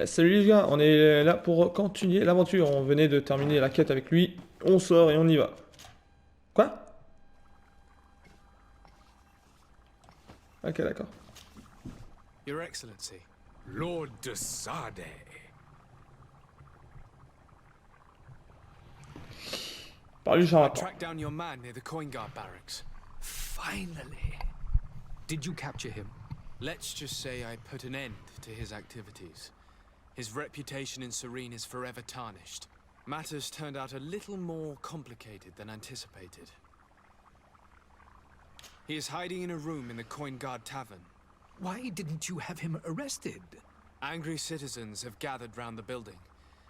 Salut les gars, on est là pour continuer l'aventure. On venait de terminer la quête avec lui. On sort et on y va. Quoi? Ok, d'accord. Your Excellency. Lord de Sade. Par lui, I charlatan. tracked down your man near the coin guard barracks. Finally. Did you capture him? Let's just say I put an end to his activities. His reputation in Serene is forever tarnished. Matters turned out a little more complicated than anticipated. He is hiding in a room in the Coin Guard Tavern. Why didn't you have him arrested? Angry citizens have gathered round the building.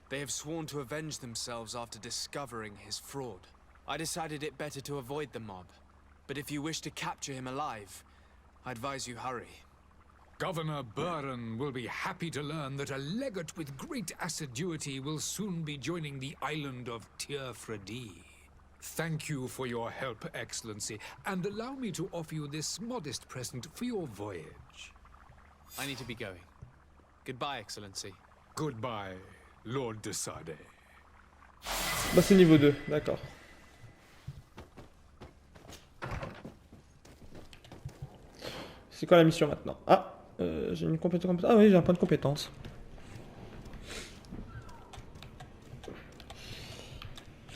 They have sworn to avenge themselves after discovering his fraud. I decided it better to avoid the mob. But if you wish to capture him alive, I advise you hurry. Governor Buren will be happy to learn that a legate with great assiduity will soon be joining the island of Tir-Fredi. Thank you for your help, Excellency, and allow me to offer you this modest present for your voyage. I need to be going. Goodbye, Excellency. Goodbye, Lord de Sade. Bah, c'est niveau 2, d'accord. C'est quoi la mission maintenant? Ah, j'ai une compétence. Ah oui, j'ai un point de compétence.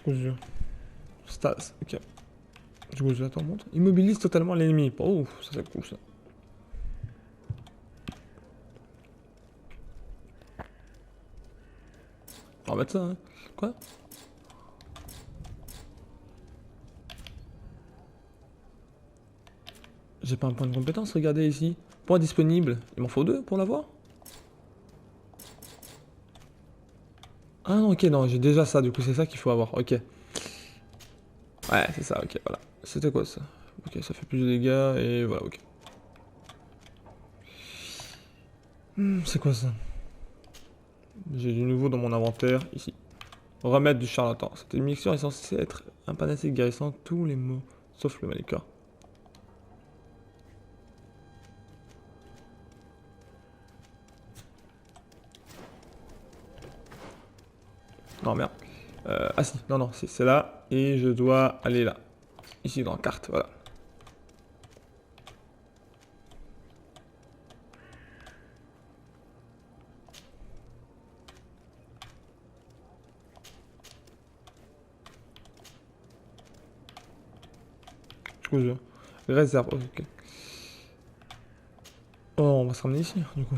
Je Stats, ok. Du coup, j'attends, montre. Immobilise totalement l'ennemi. Oh, ça c'est cool ça. On va mettre ça, hein. Quoi? J'ai pas un point de compétence, regardez ici. Point disponible. Il m'en faut 2 pour l'avoir? Ah non, ok, non, j'ai déjà ça, du coup c'est ça qu'il faut avoir, ok. Ouais, c'est ça, ok, voilà. C'était quoi ça? Ok, ça fait plus de dégâts, et voilà, ok. C'est quoi ça? J'ai du nouveau dans mon inventaire, ici. Remède du charlatan. Cette mixture est censée être un panacée guérissant tous les maux, sauf le malika. Non, merde. Ah si, non, non, c'est là. Et je dois aller là. Ici, dans la carte, voilà. Du coup, je réserve, ok. Oh, on va se ramener ici, du coup.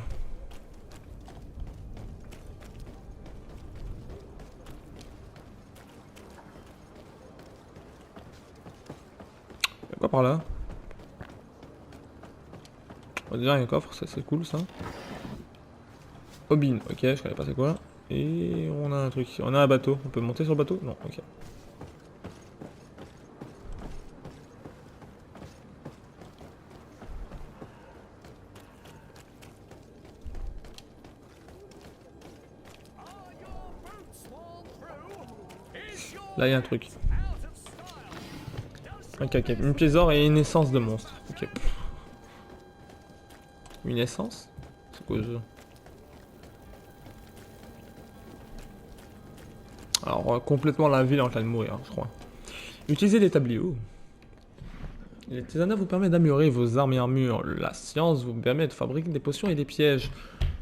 Quoi par là? On dirait un coffre, ça c'est cool ça. Aubine, ok, je connais pas c'est quoi. Et on a un truc, on a un bateau, on peut monter sur le bateau? Non, ok. Là il y a un truc. Ok, ok, une pièce d'or et une essence de monstre. Ok. Une essence? C'est quoi ça? Alors, complètement la ville est en train de mourir, je crois. Utilisez les tabliers. L'artisanat vous permet d'améliorer vos armes et armures. La science vous permet de fabriquer des potions et des pièges.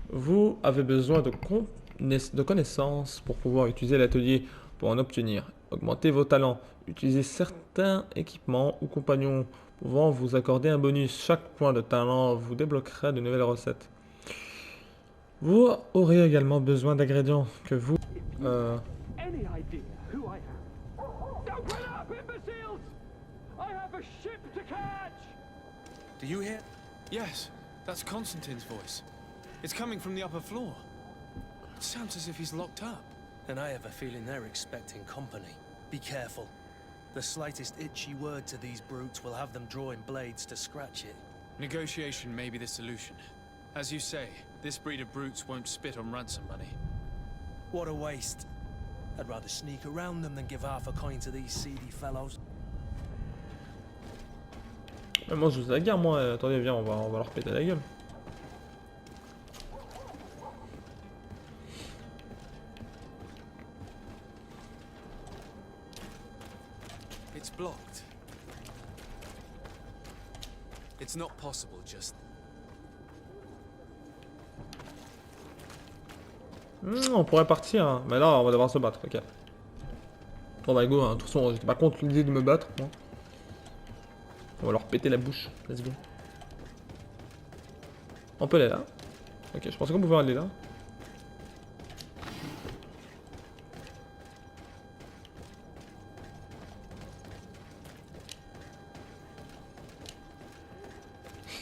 Vous avez besoin de connaissances pour pouvoir utiliser l'atelier pour en obtenir. Augmentez vos talents. Utilisez certains équipements ou compagnons pouvant vous accorder un bonus. Chaque point de talent vous débloquera de nouvelles recettes. Vous aurez également besoin d'ingrédients que vous... Any idea who I am? Open up, imbeciles! I have a ship to catch! Do you hear? Yes, that's Constantine's voice. It's coming from the upper floor. It sounds as if he's locked up. And I have a feeling they're expecting company. Be careful. The slightest itchy word to these brutes will have them drawing blades to scratch it. Negotiation may be the solution. As you say, this breed of brutes won't spit on ransom money. What a waste. I'd rather sneak around them than give half a coin to these seedy fellows. Moi je vous la guerre, moi. Attendez, viens, on va leur péter la gueule. blocked. It's not possible just... On pourrait partir, hein. Mais là on va devoir se battre, ok. Bon bah go, hein. De toute façon j'étais pas contre l'idée de me battre, moi. On va leur péter la bouche, let's go. On peut aller là. Ok, je pensais qu'on pouvait aller là.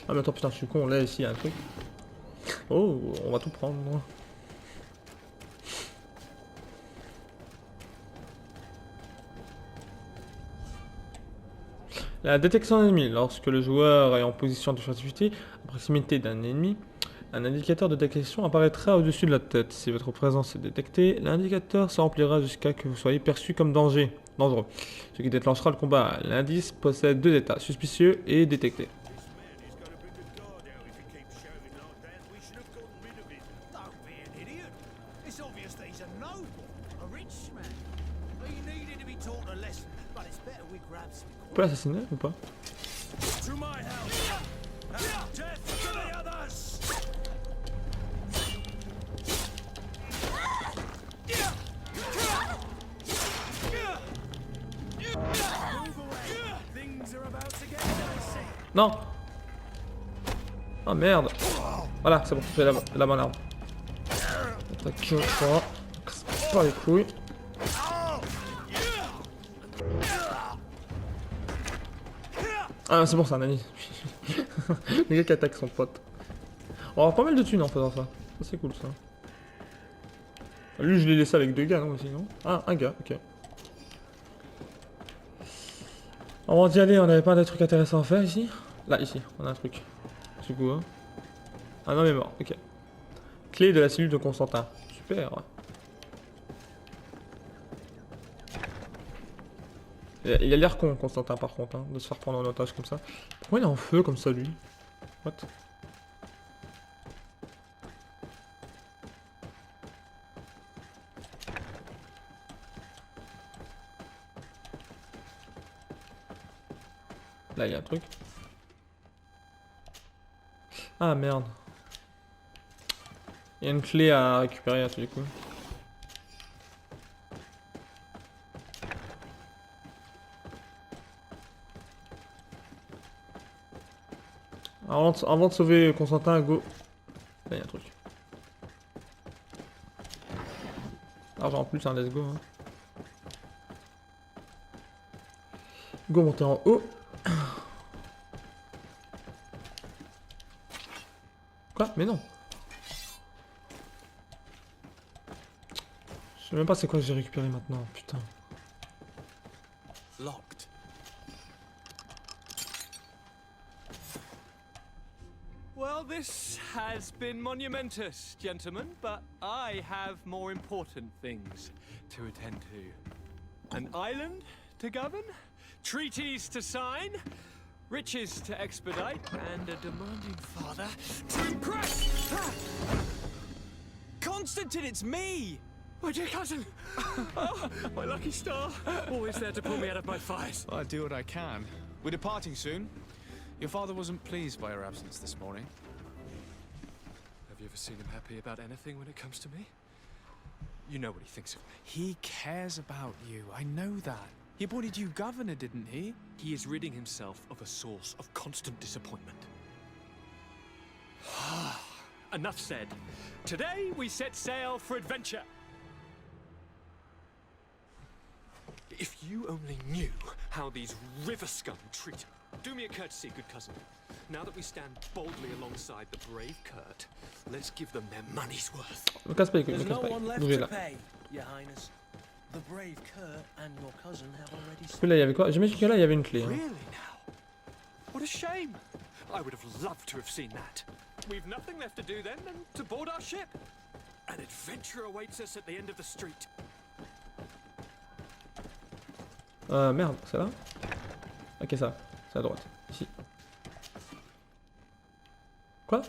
Ah mais attends putain je suis con, là ici il y a un truc. Oh, on va tout prendre moi. La détection d'ennemis. Lorsque le joueur est en position de furtivité à proximité d'un ennemi, un indicateur de détection apparaîtra au-dessus de la tête. Si votre présence est détectée, l'indicateur se remplira jusqu'à que vous soyez perçu comme dangereux, ce qui déclenchera le combat. L'indice possède deux états, suspicieux et détecté. On peut l'assassiner ou pas? Non. Oh merde. Voilà, c'est bon, j'ai la bonne arme. Attaque, voilà. Casse pas les couilles. Ah c'est bon, c'est un ami. Le gars qui attaque son pote. On va avoir pas mal de thunes en faisant ça. Ça c'est cool ça. Lui je l'ai laissé avec deux gars non aussi non? Ah un gars, ok. Avant d'y aller, on avait pas des trucs intéressants à faire ici? Là, ici, on a un truc. Du coup, hein. Un homme est mort, ok. Clé de la cellule de Constantin. Super. Il a l'air con, Constantin, par contre, hein, de se faire prendre en otage comme ça. Pourquoi il est en feu comme ça, lui? What? Là, il y a un truc. Ah, merde. Il y a une clé à récupérer, à tous les coups. Avant de sauver Constantin, go. Là, il y a un truc. Argent en plus, hein, let's go. Hein. Go monter en haut. Quoi? Mais non. Je sais même pas c'est quoi que j'ai récupéré maintenant, putain. Locked. Well, this has been monumentous, gentlemen, but I have more important things to attend to. An island to govern, treaties to sign, riches to expedite, and a demanding father to impress! Constantine, it's me! My dear cousin! Oh, my lucky star! Always there to pull me out of my fires. I do what I can. We're departing soon. Your father wasn't pleased by your absence this morning. Have you ever seen him happy about anything when it comes to me? You know what he thinks of me. He cares about you, I know that. He appointed you governor, didn't he? He is ridding himself of a source of constant disappointment. Enough said. Today we set sail for adventure. If you only knew how these river scum treat him. Do me a courtesy, good cousin. Now that we stand boldly alongside the brave Kurt, let's give them their money's worth. Me casse pas les couilles, me There's casse no pas les one couilles. left Bougez to là. pay, Your Highness. The brave Kurt and your cousin have already. Parce que là il y avait quoi? J'imagine que là il y avait une clé. Hein. Really now? What a shame. I would have loved to have seen that. We've nothing left to do then than to board our ship. An adventure awaits us at the end of the street. Merde, c'est là? Ok ça, c'est à droite, ici. Quoi?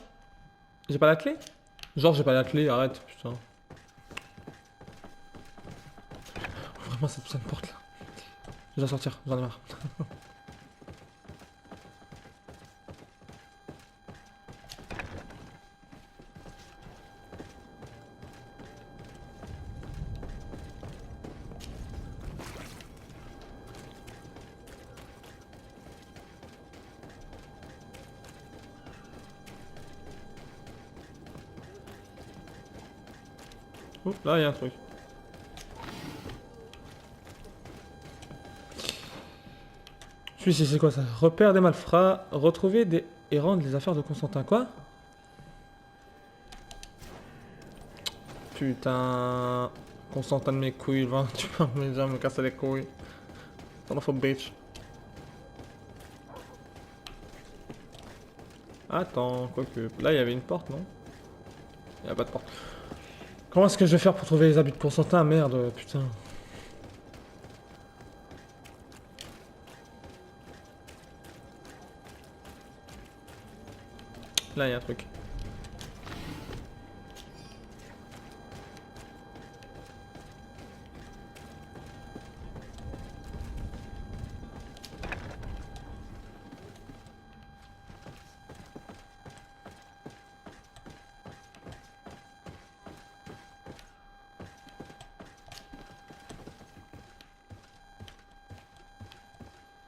J'ai pas la clé? Genre j'ai pas la clé, arrête, putain. Vraiment cette porte là. Je dois sortir, j'en ai marre. Oh, là il y a un truc. Celui-ci c'est quoi ça? Repère des malfrats, retrouver des... et rendre les affaires de Constantin. Quoi? Putain... Constantin de mes couilles, va. Tu vas déjà me casser les couilles. Son of a bitch. Attends, quoique... Là il y avait une porte, non? Il n'y a pas de porte. Comment est-ce que je vais faire pour trouver les habits de Constantin? Merde, putain. Là, il y a un truc.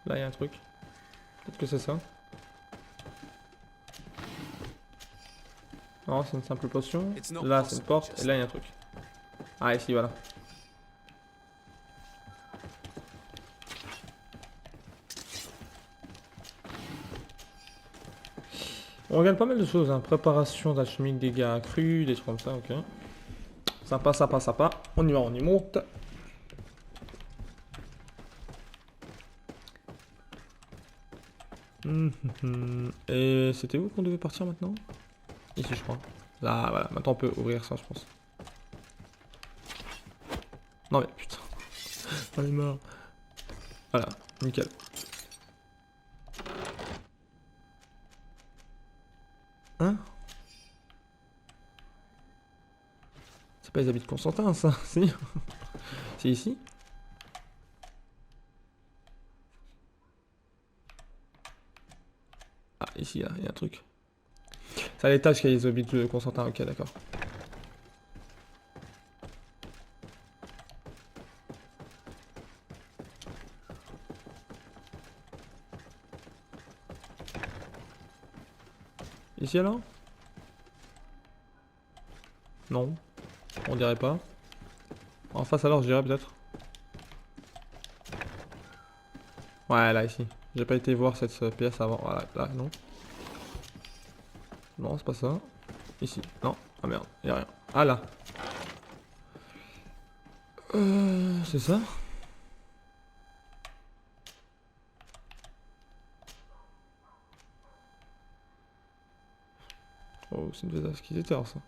Là, il y a un truc. Peut-être que c'est ça. Non, c'est une simple potion. Là, c'est une porte. Et là, il y a un truc. Ah, ici, voilà. On regarde pas mal de choses. Hein. Préparation d'alchimique, dégâts accrus, des trucs comme ça, ok. Sympa, sympa, sympa. On y va, on y monte. Et c'était où qu'on devait partir maintenant? Ici je crois. Là voilà, maintenant on peut ouvrir ça je pense. Non mais putain. On est mort. Voilà, nickel. Hein? C'est pas les habits de Constantin ça, si? C'est ici? Ah, ici, là, il y a un truc. C'est à l'étage qu'il y a les habits de Constantin, ok, d'accord. Ici alors? Non. On dirait pas. En face alors, je dirais peut-être. Ouais, là, ici. J'ai pas été voir cette pièce avant. Voilà, là, non. Non, c'est pas ça. Ici. Non. Ah merde, y'a rien. Ah là. C'est ça? Oh, c'est une vase qui était ça.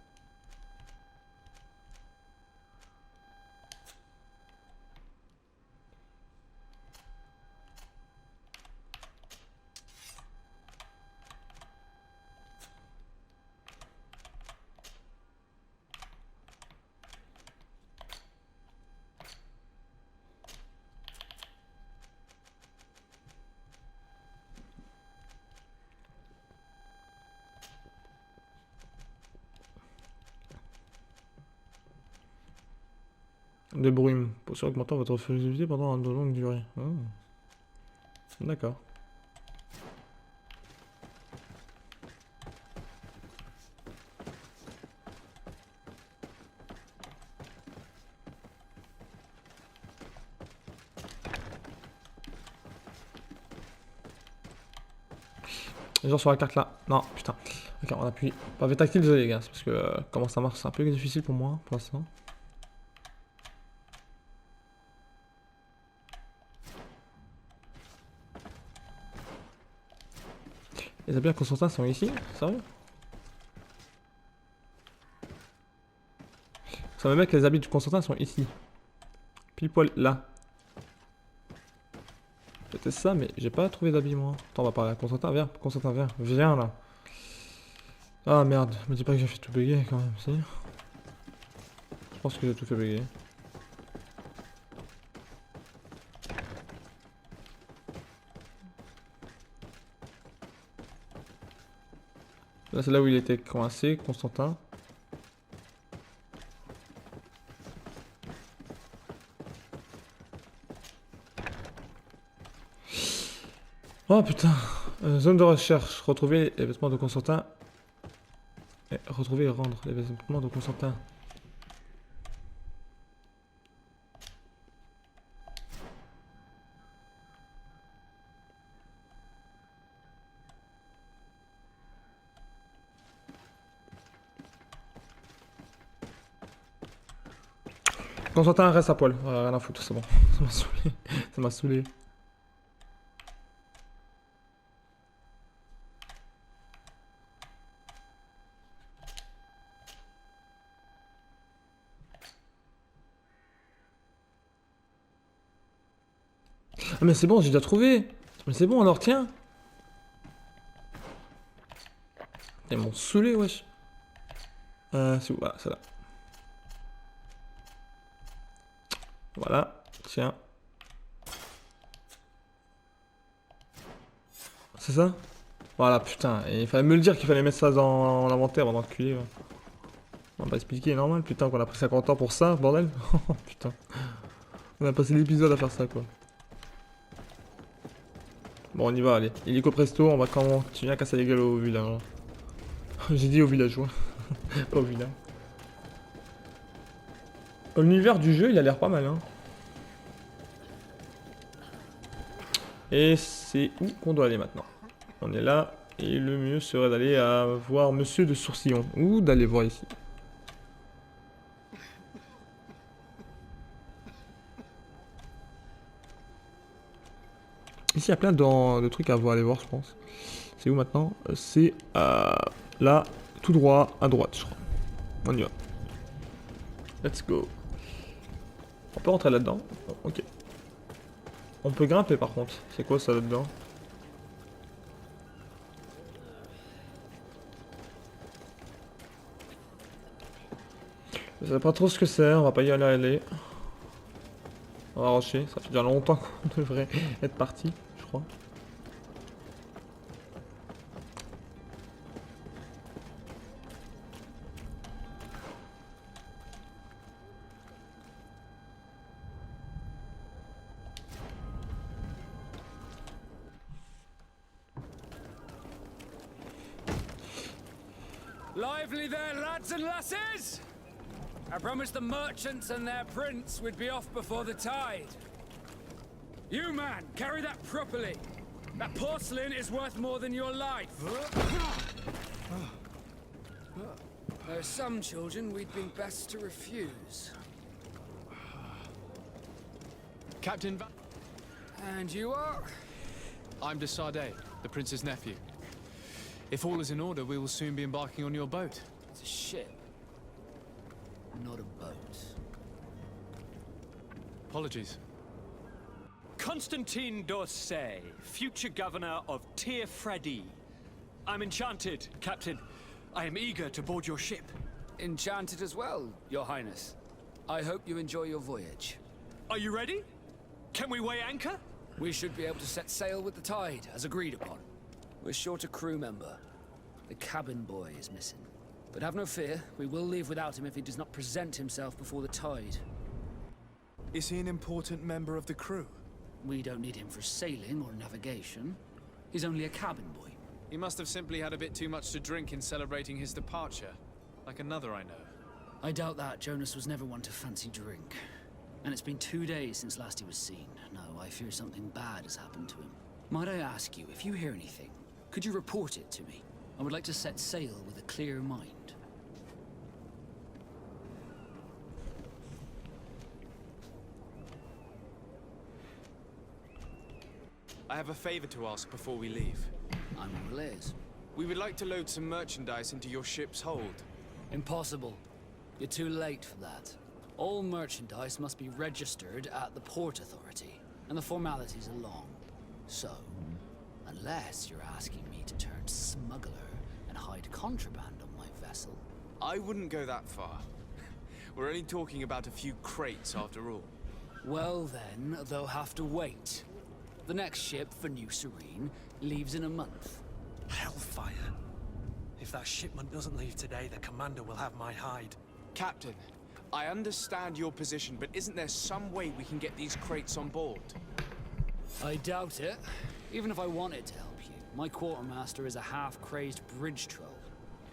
De brume, pour augmenter votre fluidité pendant une longue durée. Oh. D'accord. Genre sur la carte là. Non, putain. Ok, on appuie. Pavé tactile, désolé les gars, parce que comment ça marche, c'est un peu difficile pour moi pour l'instant. Les habits à Constantin sont ici? Sérieux? Ça me met que les habits de Constantin sont ici. Pile poil là. C'était ça, mais j'ai pas trouvé d'habits moi. Attends, on va parler à Constantin, viens, Constantin, viens. Viens là. Ah merde, me dis pas que j'ai fait tout bugger quand même, si. Je pense que j'ai tout fait bugger. Là, c'est là où il était coincé, Constantin. Oh putain. Zone de recherche. Retrouver les vêtements de Constantin. Et retrouver et rendre les vêtements de Constantin. Constantin reste à poil, rien à foutre, c'est bon. Ça m'a saoulé. Ça m'a saoulé. Ah mais c'est bon, j'ai déjà trouvé. Mais c'est bon alors, tiens. Ils m'ont saoulé, wesh. C'est où? Voilà, c'est là. Voilà, tiens. C'est ça? Voilà, putain. Et il fallait me le dire qu'il fallait mettre ça dans l'inventaire avant d'enculer. Ouais. On va pas expliquer, normal. Putain, qu'on a pris 50 ans pour ça, bordel. Oh putain. On a passé l'épisode à faire ça, quoi. Bon, on y va, allez. Illico presto, on va continuer à casser les gueules au village. J'ai dit au villageois. Au village. L'univers du jeu, il a l'air pas mal, hein. Et c'est où qu'on doit aller maintenant? On est là, et le mieux serait d'aller voir Monsieur de Sourcillon, ou d'aller voir ici. Ici, il y a plein de trucs à aller voir, je pense. C'est où maintenant? C'est là, tout droit, à droite, je crois. On y va. Let's go. On peut rentrer là-dedans? Ok. On peut grimper par contre. C'est quoi ça là-dedans? Je sais pas trop ce que c'est, on va pas y aller. On va rusher, ça fait déjà longtemps qu'on devrait être parti, je crois. Lively there, lads and lasses! I promised the merchants and their prince we'd be off before the tide. You, man, carry that properly. That porcelain is worth more than your life. There are some children we'd been best to refuse. Captain And you are? I'm de Sardet, the prince's nephew. If all is in order, we will soon be embarking on your boat. It's a ship, not a boat. Apologies. Constantine d'Orsay, future governor of Tir Freddy. I'm enchanted, Captain. I am eager to board your ship. Enchanted as well, Your Highness. I hope you enjoy your voyage. Are you ready? Can we weigh anchor? We should be able to set sail with the tide, as agreed upon. We're short a crew member. The cabin boy is missing. But have no fear, we will leave without him if he does not present himself before the tide. Is he an important member of the crew? We don't need him for sailing or navigation. He's only a cabin boy. He must have simply had a bit too much to drink in celebrating his departure. Like another I know. I doubt that. Jonas was never one to fancy drink. And it's been 2 days since last he was seen. No, I fear something bad has happened to him. Might I ask you, if you hear anything, could you report it to me? I would like to set sail with a clear mind. I have a favor to ask before we leave. I'm all ears. We would like to load some merchandise into your ship's hold. Impossible. You're too late for that. All merchandise must be registered at the Port Authority, and the formalities are long. So, unless you're asking me to turn smuggler and hide contraband on my vessel. I wouldn't go that far. We're only talking about a few crates after all. Well then, they'll have to wait. The next ship for New Serene leaves in a month. Hellfire. If that shipment doesn't leave today, the commander will have my hide. Captain, I understand your position, but isn't there some way we can get these crates on board? I doubt it. Even if I wanted to help you, my quartermaster is a half-crazed bridge troll.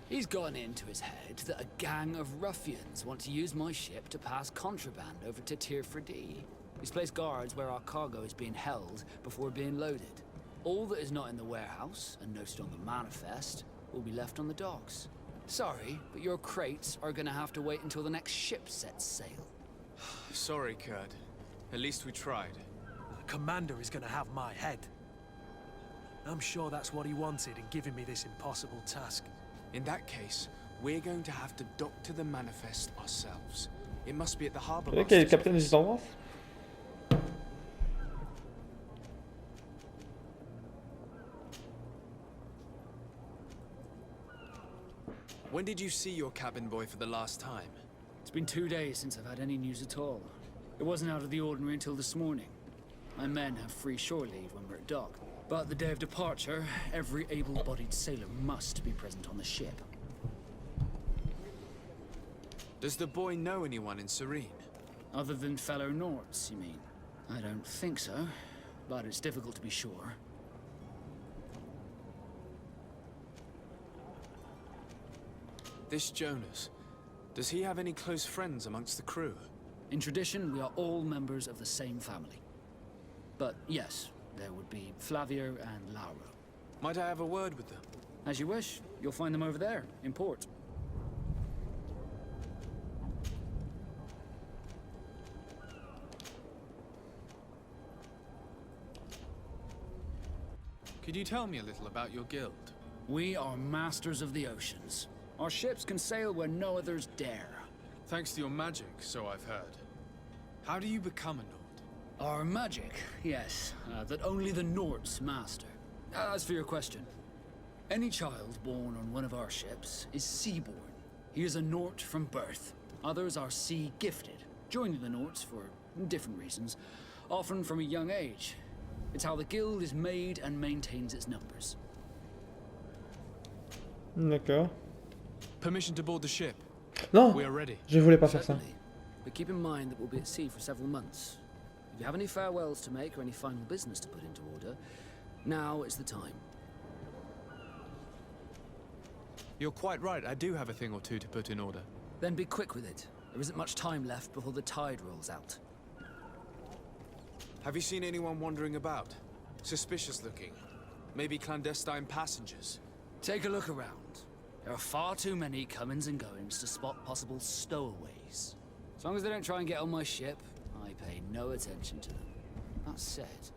He's gotten into his head that a gang of ruffians want to use my ship to pass contraband over to Tir-Fradee. He's placed guards where our cargo is being held before being loaded. All that is not in the warehouse, and noted on the manifest, will be left on the docks. Sorry, but your crates are gonna have to wait until the next ship sets sail. Sorry, Kurd. At least we tried. The commander is gonna have my head. I'm sure that's what he wanted in giving me this impossible task. In that case, we're going to have to doctor the manifest ourselves. It must be at the harbor. C'est vrai qu'il y a le capitaine des tendances. When did you see your cabin boy for the last time? It's been 2 days since I've had any news at all. It wasn't out of the ordinary until this morning. My men have free shore leave when we're at dock. But the day of departure, every able-bodied sailor must be present on the ship. Does the boy know anyone in Serene? Other than fellow Norts, you mean? I don't think so, but it's difficult to be sure. This Jonas, does he have any close friends amongst the crew? In tradition, we are all members of the same family. But yes, there would be Flavio and Lauro. Might I have a word with them? As you wish. You'll find them over there, in port. Could you tell me a little about your guild? We are masters of the oceans. Our ships can sail where no others dare. Thanks to your magic, so I've heard. How do you become a Nord? Our magic, yes, that only the Nords master. As for your question, any child born on one of our ships is sea-born. He is a Nord from birth. Others are sea-gifted, joining the Nords for different reasons, often from a young age. It's how the guild is made and maintains its numbers. D'accord. Permission to board the ship. Non, We are ready. je voulais pas faire ça. Certainly. But keep in mind that we'll be at sea for several months. If you have any farewells to make or any final business to put into order, now is the time. You're quite right, I do have a thing or two to put in order. Then be quick with it. There isn't much time left before the tide rolls out. Have you seen anyone wandering about? Suspicious looking. Maybe clandestine passengers. Take a look around. There are far too many comings and goings to spot possible stowaways. As long as they don't try and get on my ship, I pay no attention to them. That said,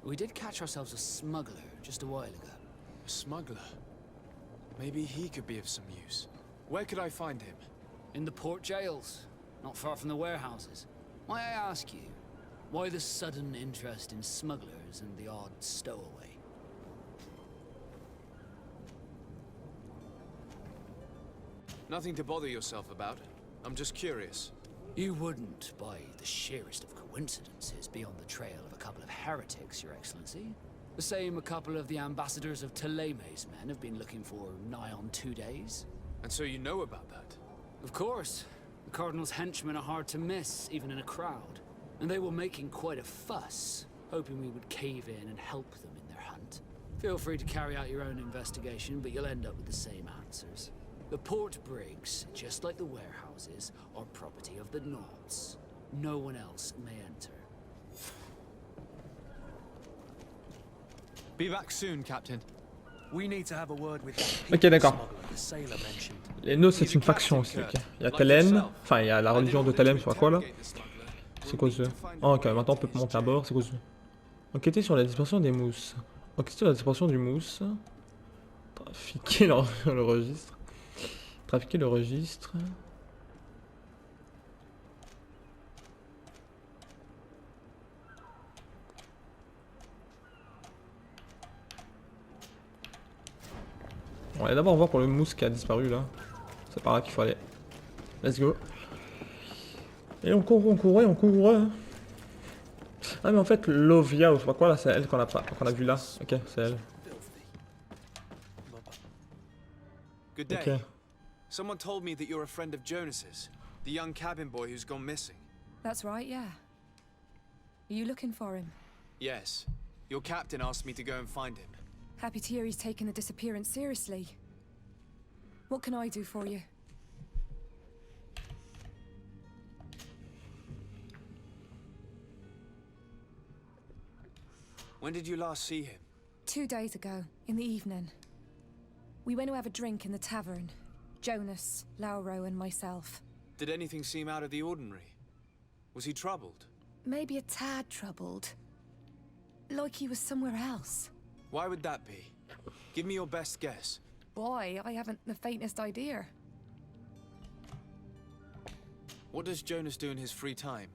we did catch ourselves a smuggler just a while ago. A smuggler? Maybe he could be of some use. Where could I find him? In the port jails, not far from the warehouses. May I ask you, why the sudden interest in smugglers and the odd stowaway? Nothing to bother yourself about. I'm just curious. You wouldn't, by the sheerest of coincidences, be on the trail of a couple of heretics, Your Excellency. The same a couple of the ambassadors of Ptolemy's men have been looking for nigh on 2 days. And so you know about that? Of course. The Cardinal's henchmen are hard to miss, even in a crowd. And they were making quite a fuss, hoping we would cave in and help them in their hunt. Feel free to carry out your own investigation, but you'll end up with the same answers. The port brigs, just like the warehouses, are property of the Nords. No one else may enter. Be back soon, Captain. We need to have a word with Ok, d'accord. the sailor mentioned. Les Nôtres, c'est une faction aussi, ok. Il y a Thelem, enfin il y a la religion de Thelem, je sais pas quoi là. C'est quoi ça? Oh, ok, maintenant on peut monter à bord, c'est quoi ça? Enquêter sur la dispersion des mousses. Enquêter sur la dispersion du mousse. Trafiquer le registre. Trafiquer le registre. On va d'abord voir pour le mousse qui a disparu là. C'est par là qu'il faut aller. Let's go. Et on court, et on court. Ah mais en fait Lovia ou je sais pas quoi là, c'est elle qu'on a vue là. Ok, c'est elle. Good day. Ok. Someone told me that you're a friend of Jonas's, the young cabin boy who's gone missing. That's right, yeah. Are you looking for him? Yes. Your captain asked me to go and find him. Happy to hear he's taken the disappearance seriously. What can I do for you? When did you last see him? 2 days ago, in the evening. We went to have a drink in the tavern. Jonas, Lauro, and myself. Did anything seem out of the ordinary? Was he troubled? Maybe a tad troubled. Like he was somewhere else. Why would that be? Give me your best guess. Boy, I haven't the faintest idea. What does Jonas do in his free time,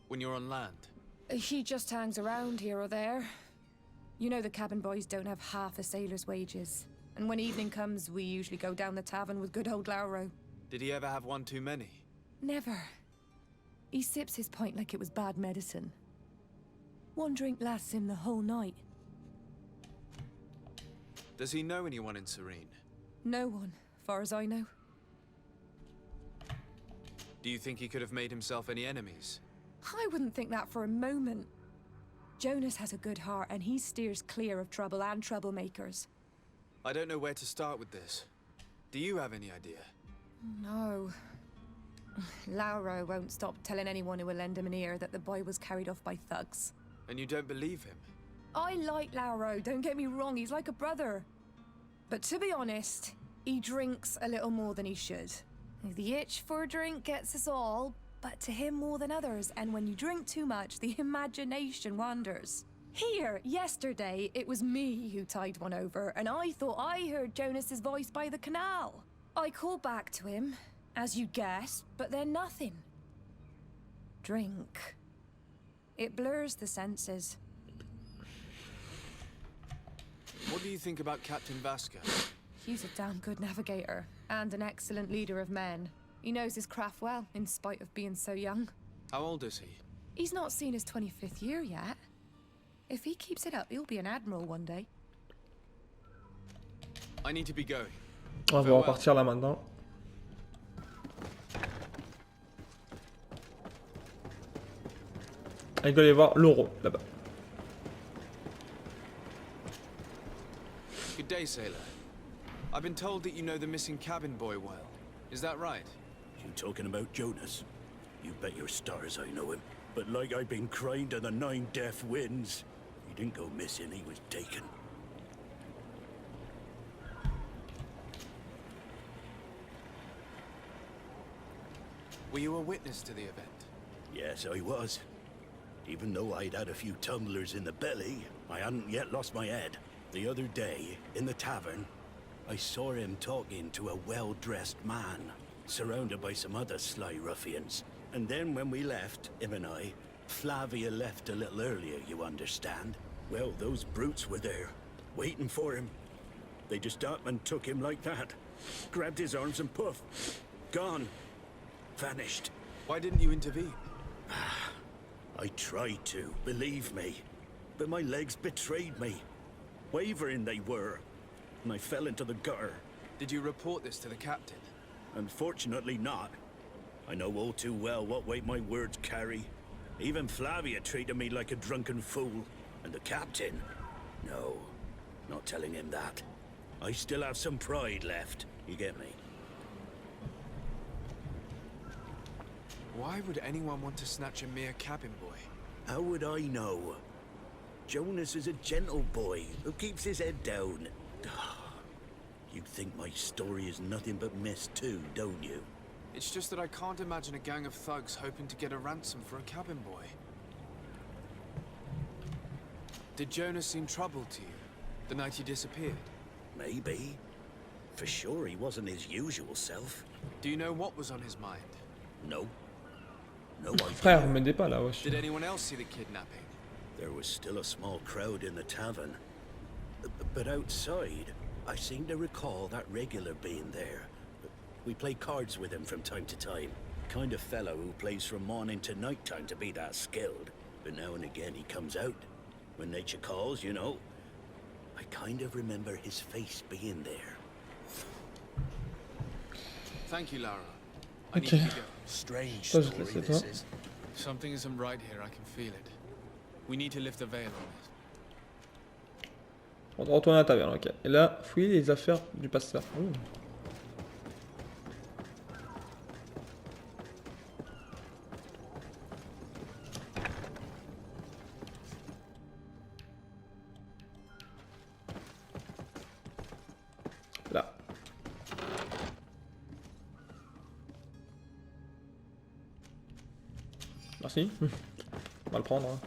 when you're on land? He just hangs around here or there. You know the cabin boys don't have half a sailor's wages. And when evening comes, we usually go down the tavern with good old Lauro. Did he ever have one too many? Never. He sips his pint like it was bad medicine. One drink lasts him the whole night. Does he know anyone in Serene? No one, far as I know. Do you think he could have made himself any enemies? I wouldn't think that for a moment. Jonas has a good heart and he steers clear of trouble and troublemakers. I don't know where to start with this. Do you have any idea? No. Lauro won't stop telling anyone who will lend him an ear that the boy was carried off by thugs. And you don't believe him? I like Lauro, don't get me wrong, he's like a brother. But to be honest, he drinks a little more than he should. The itch for a drink gets us all, but to him more than others, and when you drink too much, the imagination wanders. Here, yesterday, it was me who tied one over, and I thought I heard Jonas's voice by the canal. I called back to him, as you guessed, but then nothing. Drink. It blurs the senses. What do you think about Captain Vasca? He's a damn good navigator, and an excellent leader of men. He knows his craft well, in spite of being so young. How old is he? He's not seen his 25th year yet. If he keeps it up, he'll be an admiral one day. I need to be going. On va repartir là maintenant. Il doit y avoir l'euro là-bas. Good day, sailor. I've been told that you know the missing cabin boy well. Is that right? You talking about Jonas? You bet your stars I know him. But like I've been crying to the 9 deaf winds, he didn't go missing, he was taken. Were you a witness to the event? Yes, I was. Even though I'd had a few tumblers in the belly, I hadn't yet lost my head. The other day, in the tavern, I saw him talking to a well-dressed man, surrounded by some other sly ruffians. And then when we left, him and I, Flavia left a little earlier, you understand? Well, those brutes were there, waiting for him. They just up and took him like that. Grabbed his arms and poof, gone. Vanished. Why didn't you intervene? I tried to, believe me. But my legs betrayed me. Wavering they were. And I fell into the gutter. Did you report this to the captain? Unfortunately not. I know all too well what weight my words carry. Even Flavia treated me like a drunken fool. And the captain? No, not telling him that. I still have some pride left. You get me? Why would anyone want to snatch a mere cabin boy? How would I know? Jonas is a gentle boy who keeps his head down. You think my story is nothing but mist too, don't you? It's just that I can't imagine a gang of thugs hoping to get a ransom for a cabin boy. Did Jonas seem troubled to you, the night he disappeared? Maybe. For sure he wasn't his usual self. Do you know what was on his mind? No. No Frère, idea. vous m'aidez pas là, wesh. Did anyone else see the kidnapping? There was still a small crowd in the tavern. But outside, I seem to recall that regular being there. We play cards with him from time to time. Kind of fellow who plays from morning to night time to be that skilled. But now and again he comes out. When nature calls, you know. I kind of remember his face being there. Thank you, Lara. I need Ok. to go. Strange Toi, je te story laisse, this toi. is. Something isn't right here. I can feel it. We need to lift the veil on it. On doit retourner à la taverne, ok. Et là, fouiller les affaires du pasteur. Ouh. Là. Merci. On va le prendre. Hein.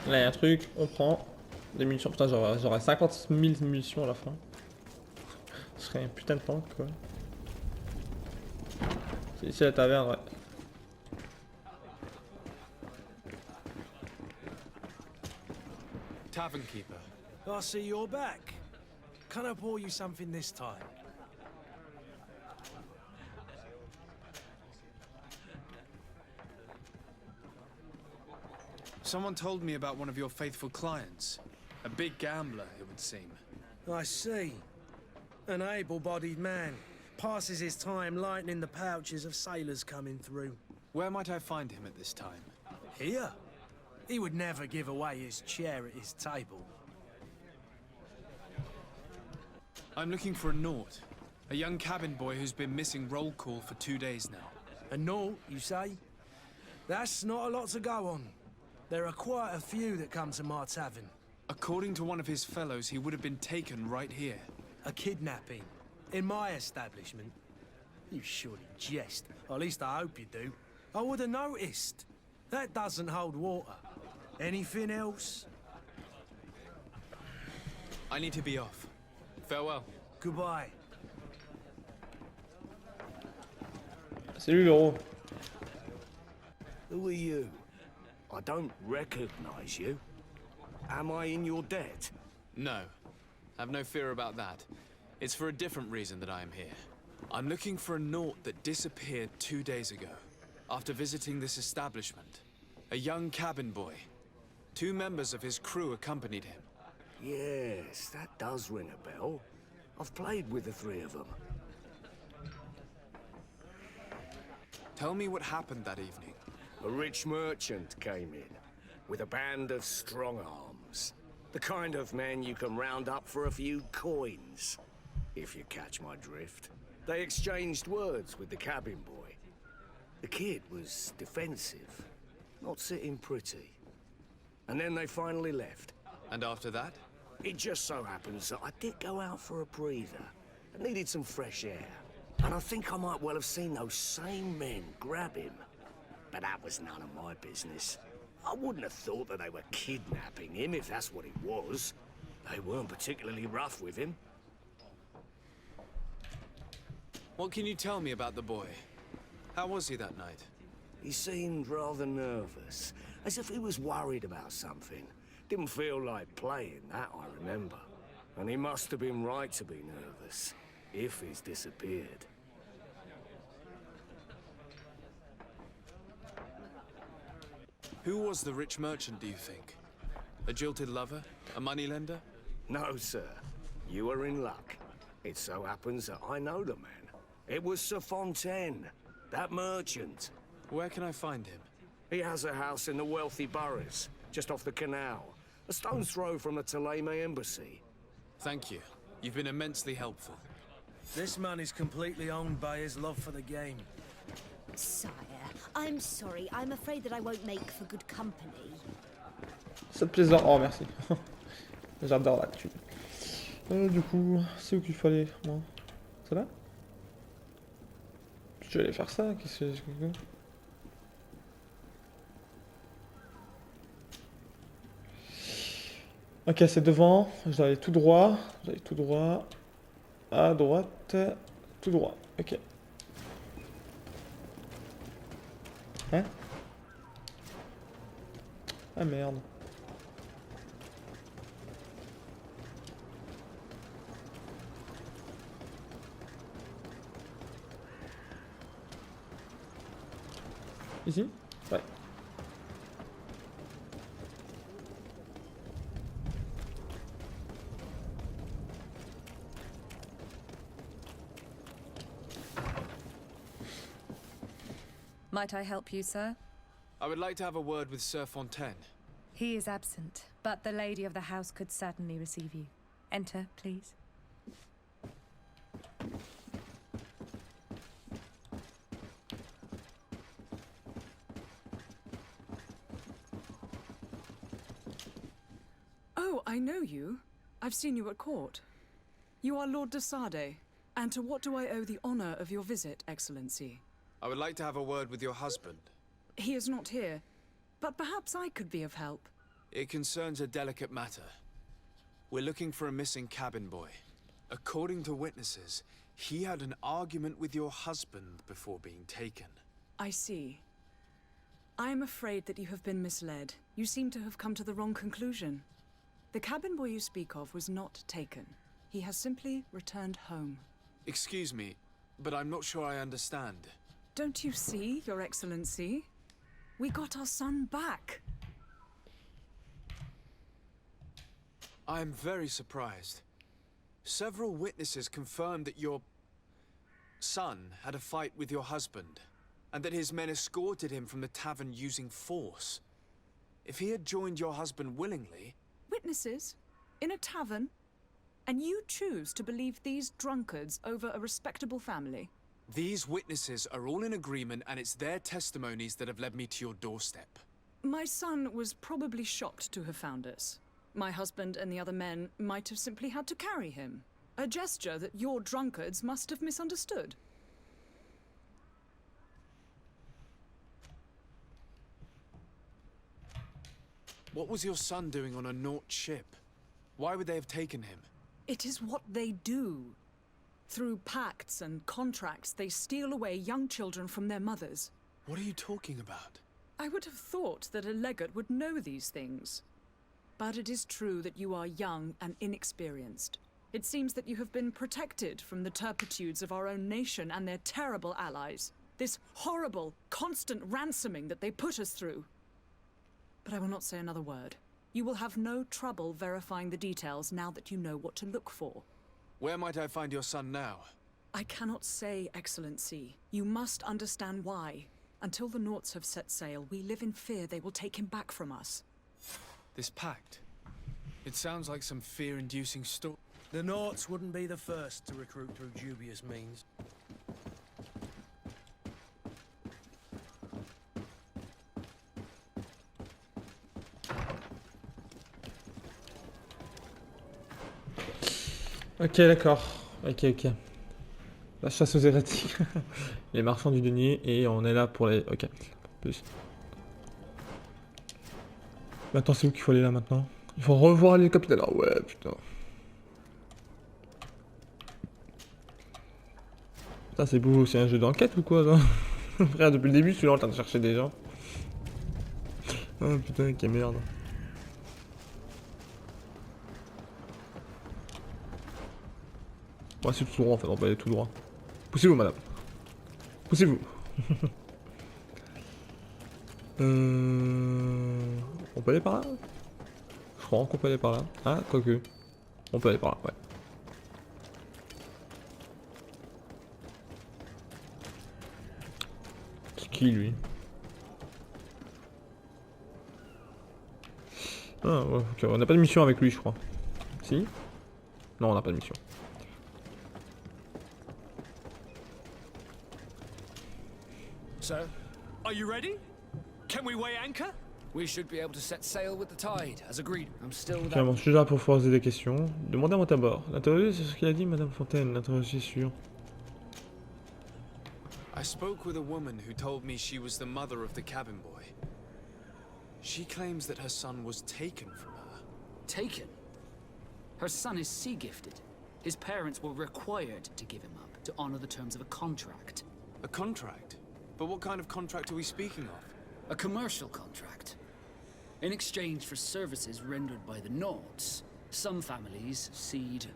Là, il y a un truc, on prend des munitions. Putain, j'aurais 50 000 munitions à la fin. Ce serait un putain de tank, quoi. C'est ici la taverne, ouais. Tavern keeper. I see you're back. Can I pour you something this time? Someone told me about one of your faithful clients. A big gambler, it would seem. I see. An able-bodied man. Passes his time lightening the pouches of sailors coming through. Where might I find him at this time? Here? He would never give away his chair at his table. I'm looking for a Naut. A young cabin boy who's been missing roll call for 2 days now. A Naut, you say? That's not a lot to go on. There are quite a few that come to my tavern. According to one of his fellows, he would have been taken right here. A kidnapping. In my establishment. You surely jest. Or at least I hope you do. I would have noticed. That doesn't hold water. Anything else? I need to be off. Farewell. Goodbye. Salut l'euro. Who are you? I don't recognize you. Am I in your debt? No. Have no fear about that. It's for a different reason that I am here. I'm looking for a Naut that disappeared 2 days ago, after visiting this establishment. A young cabin boy. 2 members of his crew accompanied him. Yes, that does ring a bell. I've played with the 3 of them. Tell me what happened that evening. A rich merchant came in, with a band of strong arms. The kind of men you can round up for a few coins, if you catch my drift. They exchanged words with the cabin boy. The kid was defensive, not sitting pretty. And then they finally left. And after that? It just so happens that I did go out for a breather. I needed some fresh air. And I think I might well have seen those same men grab him. But that was none of my business. I wouldn't have thought that they were kidnapping him if that's what it was. They weren't particularly rough with him. What can you tell me about the boy? How was he that night? He seemed rather nervous, as if he was worried about something. Didn't feel like playing, that I remember. And he must have been right to be nervous, if he's disappeared. Who was the rich merchant, do you think? A jilted lover? A moneylender? No, sir. You are in luck. It so happens that I know the man. It was Sir Fontaine, that merchant. Where can I find him? He has a house in the wealthy boroughs, just off the canal. A stone's throw from the Theleme embassy. Thank you. You've been immensely helpful. This man is completely owned by his love for the game. Sire, I'm sorry. I'm afraid that I won't make for good company. Ça te plaisir. Oh, merci. J'adore la thune. Du coup, c'est où qu'il faut aller, moi? C'est là? Je vais aller faire ça. Qu'est-ce que... Ok, c'est devant. Je dois aller tout droit. Je dois aller tout droit. À droite. Tout droit. Ok. Hein? Ah merde. Ici? Ouais. Might I help you, sir? I would like to have a word with Sir Fontaine. He is absent, but the lady of the house could certainly receive you. Enter, please. Oh, I know you. I've seen you at court. You are Lord de Sade. And to what do I owe the honor of your visit, Excellency? I would like to have a word with your husband. He is not here, but perhaps I could be of help. It concerns a delicate matter. We're looking for a missing cabin boy. According to witnesses, he had an argument with your husband before being taken. I see. I am afraid that you have been misled. You seem to have come to the wrong conclusion. The cabin boy you speak of was not taken. He has simply returned home. Excuse me, but I'm not sure I understand. Don't you see, Your Excellency? We got our son back. I am very surprised. Several witnesses confirmed that your son had a fight with your husband, and that his men escorted him from the tavern using force. If he had joined your husband willingly... Witnesses? In a tavern? And you choose to believe these drunkards over a respectable family? These witnesses are all in agreement, and it's their testimonies that have led me to your doorstep. My son was probably shocked to have found us. My husband and the other men might have simply had to carry him. A gesture that your drunkards must have misunderstood. What was your son doing on a Naut ship? Why would they have taken him? It is what they do. Through pacts and contracts, they steal away young children from their mothers. What are you talking about? I would have thought that a legate would know these things. But it is true that you are young and inexperienced. It seems that you have been protected from the turpitudes of our own nation and their terrible allies. This horrible, constant ransoming that they put us through. But I will not say another word. You will have no trouble verifying the details now that you know what to look for. Where might I find your son now? I cannot say, Excellency. You must understand why. Until the Nauts have set sail, we live in fear they will take him back from us. This pact? It sounds like some fear-inducing story. The Nauts wouldn't be the first to recruit through dubious means. Ok, d'accord. Ok, ok. La chasse aux hérétiques. Les marchands du denier. Et on est là pour les... Ok. Plus. Mais attends, c'est où qu'il faut aller là maintenant? Il faut revoir les capitaines. Ah ouais, putain. Putain, c'est beau. C'est un jeu d'enquête ou quoi, ça? Frère, depuis le début, je suis là en train de chercher des gens. Oh putain, quelle merde. Ouais, c'est tout droit en fait, on va aller tout droit. Poussez-vous, madame. Poussez-vous. On peut aller par là? Je crois qu'on peut aller par là. Ah, quoique. On peut aller par là, ouais. C'est qui lui? Ah, ouais, ok. On n'a pas de mission avec lui, je crois. Si? Non, on n'a pas de mission. So, are you ready? Can we weigh anchor? We should be able to set sail with the tide, as agreed. I'm still Ok, bon, je suis là pour poser des questions. Demandez à mon tabord. L'interroger, c'est ce qu'il a dit, Madame Fontaine. L'interroger sur... I spoke with a woman who told me she was the mother of the cabin boy. She claims that her son was taken from her. Taken? Her son is sea gifted. His parents were required to give him up to honor the terms of a contract. A contract? But what kind of contract are we speaking of? A commercial contract. In exchange for services rendered by the Nauts, some families cede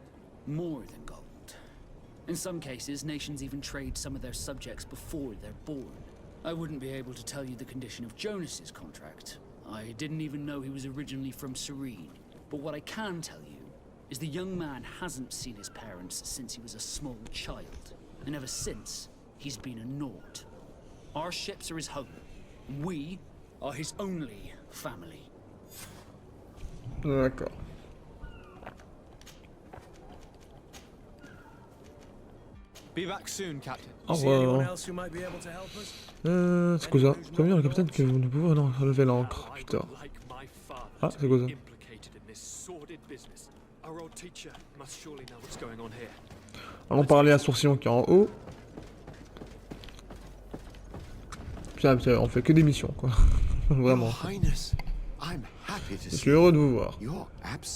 more than gold. In some cases, nations even trade some of their subjects before they're born. I wouldn't be able to tell you the condition of Jonas's contract. I didn't even know he was originally from Serene. But what I can tell you is the young man hasn't seen his parents since he was a small child. And ever since, he's been a Naut. Our ships are his home. We are his only family. D'accord. Be back soon, Captain. Au See anyone revoir. else who might be able to help us? C'est quoi ça? Prévenir le capitaine que vous ne pouvez relever l'ancre. Putain. Ah, c'est quoi ça? Allons parler à Sourcillon qui est en haut. Putain, on fait que des missions, quoi. Vraiment. Je suis heureux de vous voir.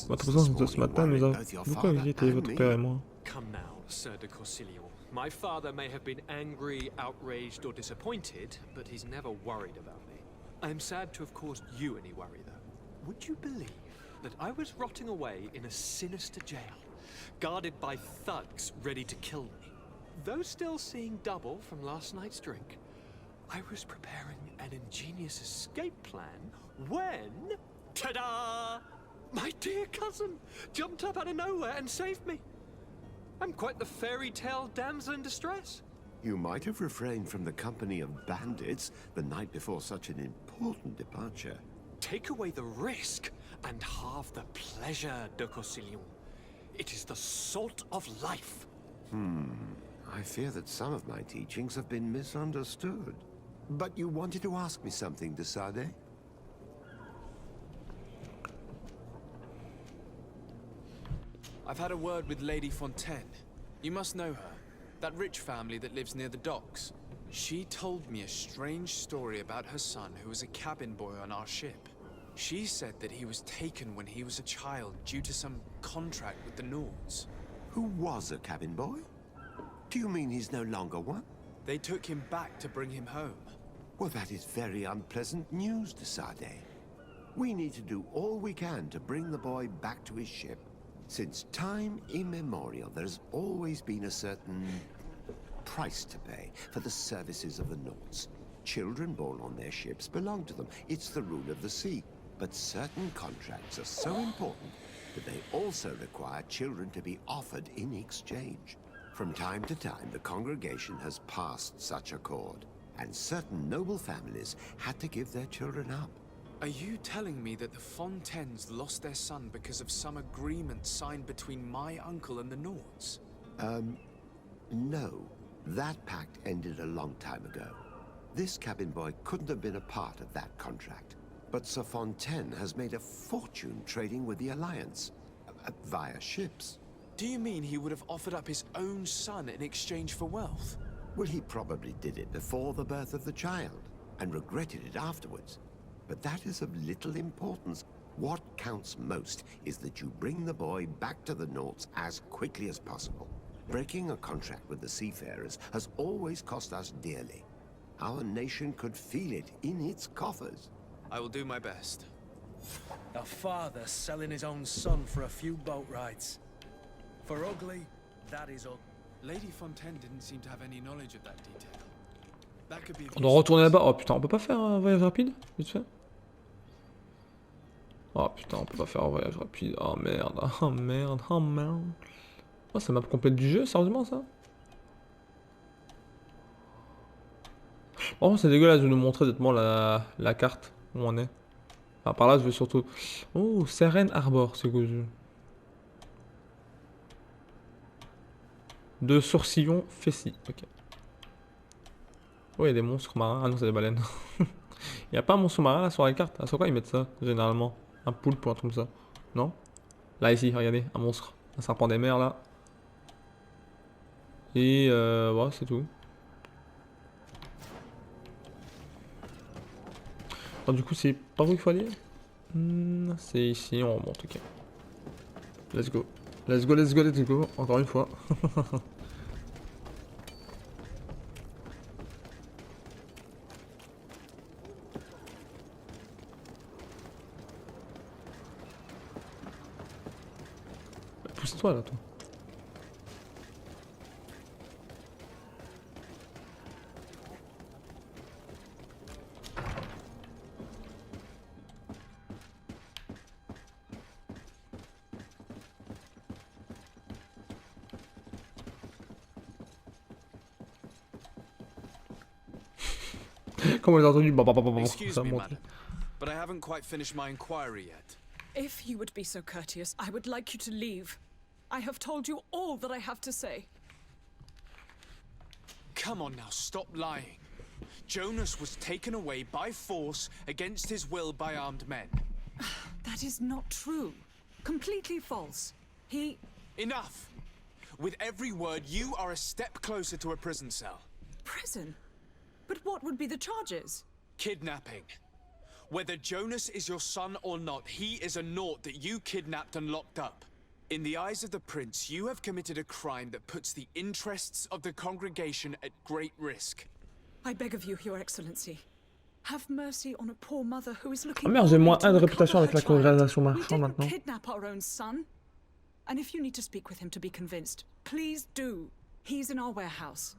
Votre présence de ce matin nous a beaucoup inquiété, votre père et moi. Come now, Sir de Corsilio. My father may have been angry, outraged, or disappointed, but he's never worried about me. I am sad to have caused you any worry, though. Would you believe that I was rotting away in a sinister jail, guarded by thugs ready to kill me? Though still seeing double from last night's drink, I was preparing an ingenious escape plan when... Ta-da! My dear cousin jumped up out of nowhere and saved me. I'm quite the fairy tale damsel in distress. You might have refrained from the company of bandits the night before such an important departure. Take away the risk and halve the pleasure, de Corsillion. It is the salt of life. I fear that some of my teachings have been misunderstood. But you wanted to ask me something, de Sade? I've had a word with Lady Fontaine. You must know her. That rich family that lives near the docks. She told me a strange story about her son who was a cabin boy on our ship. She said that he was taken when he was a child due to some contract with the Nords. Who was a cabin boy? Do you mean he's no longer one? They took him back to bring him home. Well, that is very unpleasant news, de Sade. We need to do all we can to bring the boy back to his ship. Since time immemorial, there's always been a certain price to pay for the services of the Nords. Children born on their ships belong to them. It's the rule of the sea. But certain contracts are so important that they also require children to be offered in exchange. From time to time, the congregation has passed such accord, and certain noble families had to give their children up. Are you telling me that the Fontaines lost their son because of some agreement signed between my uncle and the Nords? No. That pact ended a long time ago. This cabin boy couldn't have been a part of that contract. But Sir Fontaine has made a fortune trading with the Alliance, via ships. Do you mean he would have offered up his own son in exchange for wealth? Well, he probably did it before the birth of the child, and regretted it afterwards. But that is of little importance. What counts most is that you bring the boy back to the Nords as quickly as possible. Breaking a contract with the seafarers has always cost us dearly. Our nation could feel it in its coffers. I will do my best. A father selling his own son for a few boat rides. For ugly, that is ugly. Lady Fontaine didn't seem to have any knowledge of that detail. That could be. On doit retourner là-bas. Oh putain, on peut pas faire un voyage rapide? Vite fait. Oh putain, on peut pas faire un voyage rapide. Oh merde, oh merde, oh merde. Oh, c'est map complète du jeu, sérieusement ça? Oh, c'est dégueulasse de nous montrer exactement la carte où on est. Enfin, par là, je veux surtout. Oh, Seren Harbor, c'est quoi ce jeu? De Sourcillon Fessi, ok. Oh, il y a des monstres marins. Ah non, c'est des baleines. Il n'y a pas un monstre marin là sur la carte. Ah, sur quoi ils mettent ça, généralement? Un poulpe ou un truc comme ça. Non? Là, ici, regardez, un monstre. Un serpent des mers là. Et voilà, c'est tout. Alors, du coup, c'est par où il faut aller? C'est ici, on remonte, ok. Let's go. Let's go, let's go, let's go. Encore une fois. Pousse-toi là, toi. Comment les a entendu? Excuse Ça me, monte. madam, but I haven't quite finished my inquiry yet. If you would be so courteous, I would like you to leave. I have told you all that I have to say. Come on now, stop lying. Jonas was taken away by force against his will by armed men. That is not true. Completely false. He... Enough! With every word, you are a step closer to a prison cell. Prison? But what would be the charges? Kidnapping. Whether Jonas is your son or not, he is a naught that you kidnapped and locked up. In the eyes of the prince, you have committed a crime that puts the interests of the congregation at great risk. I beg of you, Your Excellency. Have mercy on a poor mother who is looking. Ah merde, j'ai moins only 1 to de réputation recover avec la her child. congrégation We marchande didn't maintenant. kidnap our own son. And if you need to speak with him to be convinced, please do. He's in our warehouse,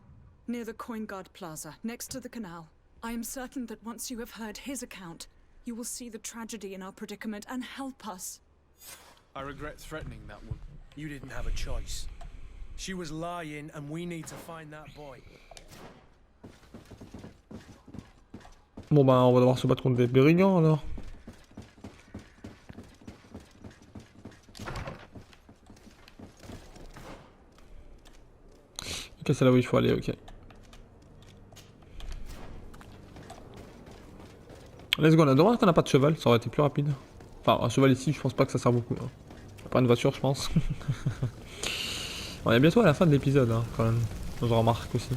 near the Coin Guard Plaza, next to the canal. I am certain that once you have heard his account, you will see the tragedy in our predicament and help us. I regret threatening that woman. You didn't have a choice. She was lying, and we need to find that boy. Bon bah on va devoir se battre contre des brigands alors. Ok, c'est là où il faut aller, ok. Let's go, on a dommage qu'on n'a pas de cheval, ça aurait été plus rapide. Enfin, un cheval ici, je pense pas que ça sert beaucoup. Hein. Pas une voiture, je pense. On est bientôt à la fin de l'épisode, hein, quand même. Je remarque aussi.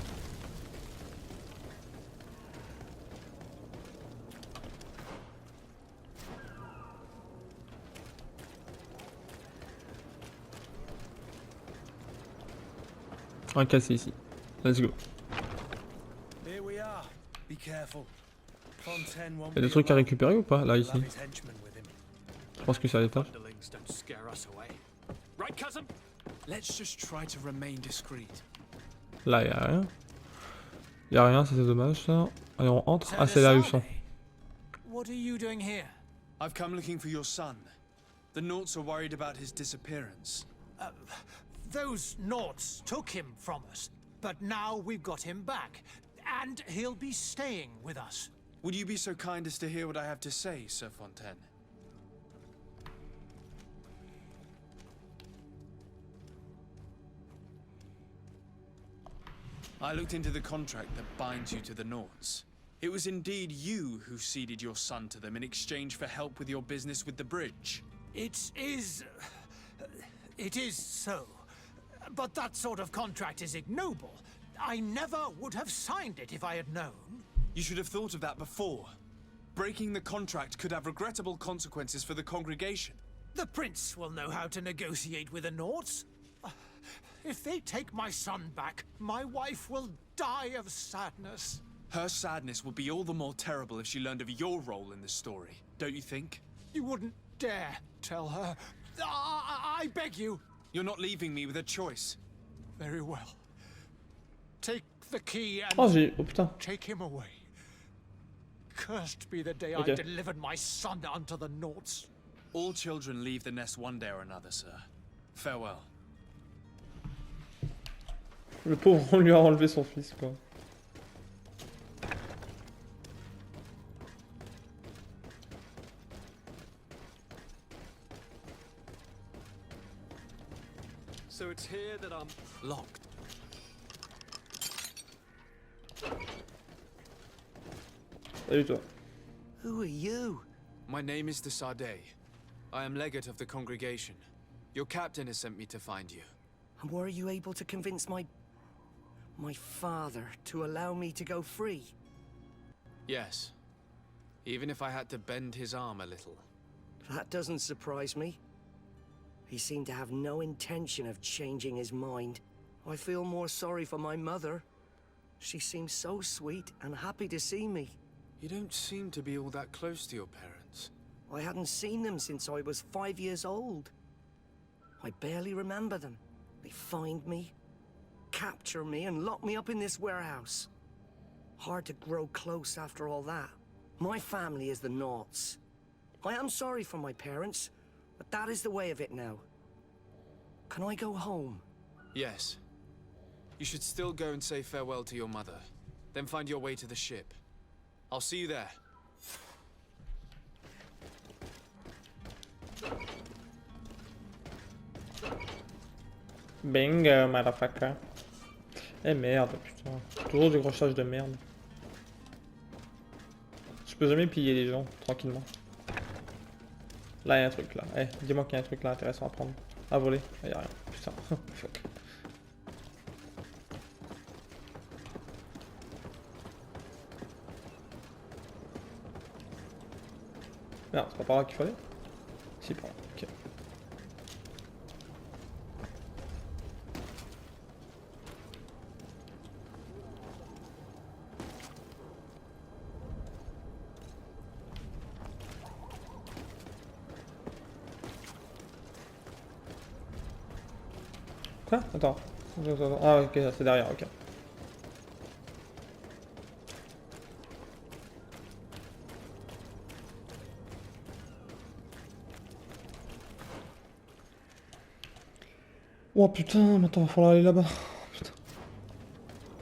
On va casser ici. Let's go. Here we are. Be careful. Fontaine won't Il y a des be trucs à alone. récupérer ou pas, là, He'll ici? have his henchmen with him. Je pense que c'est à l'étage. Underlings don't scare us away. Right, cousin? Let's just try to remain discreet. Là, il y a rien. Il y a rien, ça c'est dommage, ça. Allez, on entre. Ah, c'est là où ils sont. What are you doing here? I've come looking for your son. The Naughts are worried about his disappearance. Those Naughts took him from us, but now we've got him back, and he'll be staying with us. Would you be so kind as to hear what I have to say, Sir Fontaine? I looked into the contract that binds you to the Naughts. It was indeed you who ceded your son to them in exchange for help with your business with the bridge. It is so. But that sort of contract is ignoble. I never would have signed it if I had known. You should have thought of that before. Breaking the contract could have regrettable consequences for the congregation. The prince will know how to negotiate with the Naughts. If they take my son back, my wife will die of sadness. Her sadness would be all the more terrible if she learned of your role in the story, don't you think? You wouldn't dare tell her. I beg you. You're not leaving me with a choice. Very well. Take the key and Oh, j'ai. Oh putain. take him away. Cursed be the day Okay. I delivered my son unto the Naughts. All children leave the nest one day or another, sir. Farewell. Le pauvre, on lui a enlevé son fils, quoi. So it's here that I'm Locked. Salut toi. Who are you? My name is de Sade. I am legate of the congregation. Your captain has sent me to find you. And were you able to convince my father to allow me to go free? Yes. Even if I had to bend his arm a little. That doesn't surprise me. He seemed to have no intention of changing his mind. I feel more sorry for my mother. She seems so sweet and happy to see me. You don't seem to be all that close to your parents. I hadn't seen them since I was 5 years old. I barely remember them. They find me, capture me, and lock me up in this warehouse. Hard to grow close after all that. My family is the Naughts. I am sorry for my parents, but that is the way of it now. Can I go home? Yes. You should still go and say farewell to your mother. Then find your way to the ship. I'll see you there. Bingo, motherfucker. Eh merde, putain. Toujours du crochage de merde. Je peux jamais piller les gens, tranquillement. Là, il y a un truc, là. Eh, dis-moi qu'il y a un truc là intéressant à prendre. À voler. Ah, y a rien. Putain. Fuck. Merde, c'est pas par là qu'il fallait? Si, par là. Ok. Quoi? Attends. Ah ok, c'est derrière, ok. Oh putain, mais attends, il va falloir aller là-bas. Putain.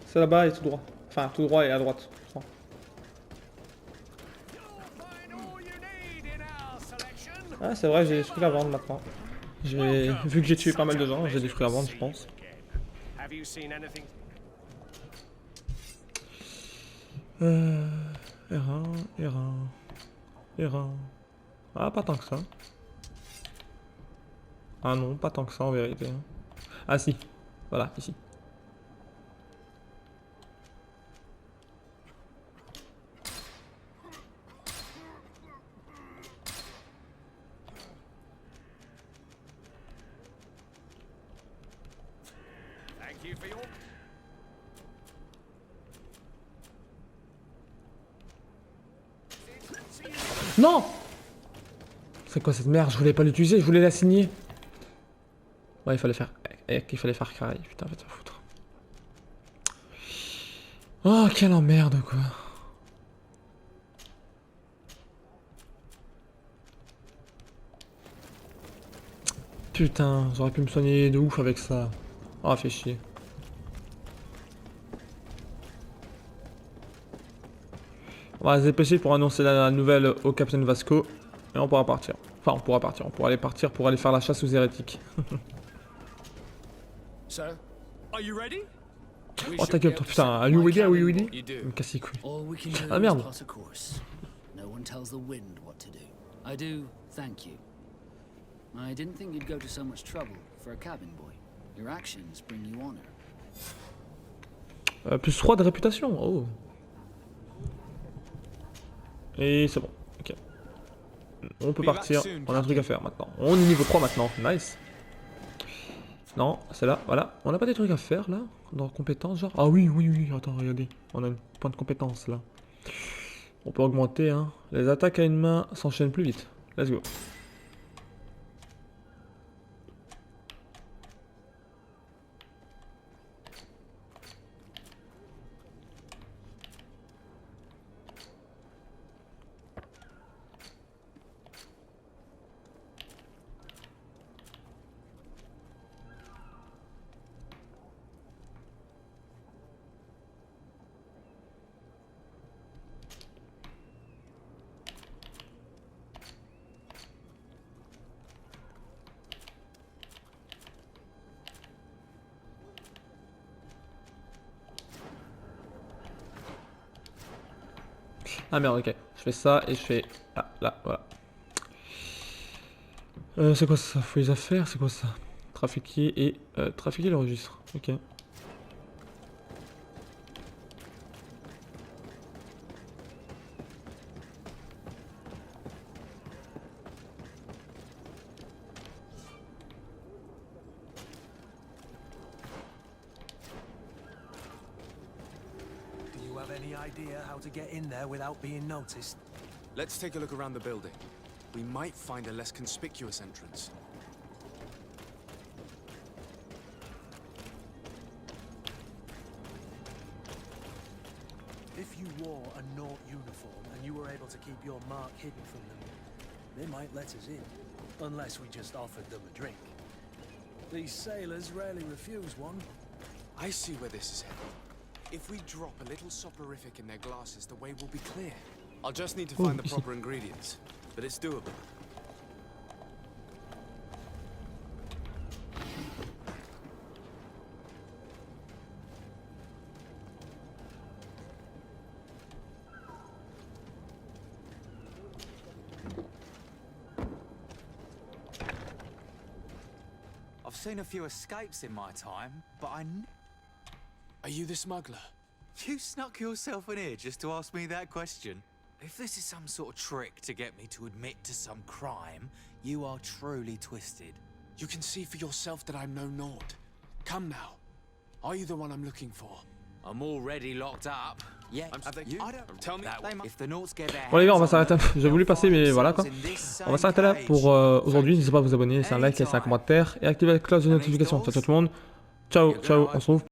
C'est là-bas et tout droit. Enfin, tout droit et à droite. Ah, c'est vrai, j'ai des fruits à vendre maintenant. Vu que j'ai tué pas mal de gens, j'ai des fruits à vendre, je pense. R1. Ah, pas tant que ça. Ah non, pas tant que ça en vérité. Ah si, voilà, ici. Non! C'est quoi cette merde? Je voulais pas l'utiliser, je voulais la signer. Ouais, il fallait faire carré, putain, va te foutre. Oh, quelle emmerde, quoi. Putain, j'aurais pu me soigner de ouf avec ça. Oh, fait chier. On va se dépêcher pour annoncer la nouvelle au capitaine Vasco. Et on pourra partir. Enfin, on pourra partir. On pourra aller partir pour aller faire la chasse aux hérétiques. Sir, are you ready? Oh ta gueule, toi, putain, are you ready? Me casse les couilles. Ah merde. No one tells the wind what to do. I do thank you. I didn't think you'd go to so much trouble for a cabin boy. Your actions bring you honor. Plus 3 de réputation, oh. Et c'est bon, ok. On peut partir, on a un truc à faire maintenant. On est niveau 3 maintenant, nice. Non, c'est là, voilà. On n'a pas des trucs à faire là, dans compétences genre. Ah oui, attends, regardez. On a un point de compétence là. On peut augmenter, hein. Les attaques à une main s'enchaînent plus vite. Let's go. Ah merde, ok. Je fais ça et je fais... Ah, là, voilà. C'est quoi ça? Faut les affaires, c'est quoi ça? Trafiquer et... trafiquer le registre. Ok. To get in there without being noticed. Let's take a look around the building. We might find a less conspicuous entrance. If you wore a Naut uniform and you were able to keep your mark hidden from them, they might let us in, unless we just offered them a drink. These sailors rarely refuse one. I see where this is headed. If we drop a little soporific in their glasses, the way will be clear. I'll just need to find the proper ingredients, but it's doable. I've seen a few escapes in my time, but Are you the smuggler? You snuck yourself in here just to ask me that question? If this is some sort of trick to get me to admit to some crime, you are truly twisted. You can see for yourself that I'm no naught. Come now. Are you the one I'm looking for? I'm already locked up. Yeah, Tell me. If the Naughts get their Bon les gars, on va hands s'arrêter. on them, J'ai voulu passer, mais voilà quoi. in this same On va s'arrêter là pour aujourd'hui. N'hésitez pas à vous abonner, laisser un like, laisser un commentaire et activer la cloche de notification. Ciao tout le monde. Ciao, ciao. On se retrouve.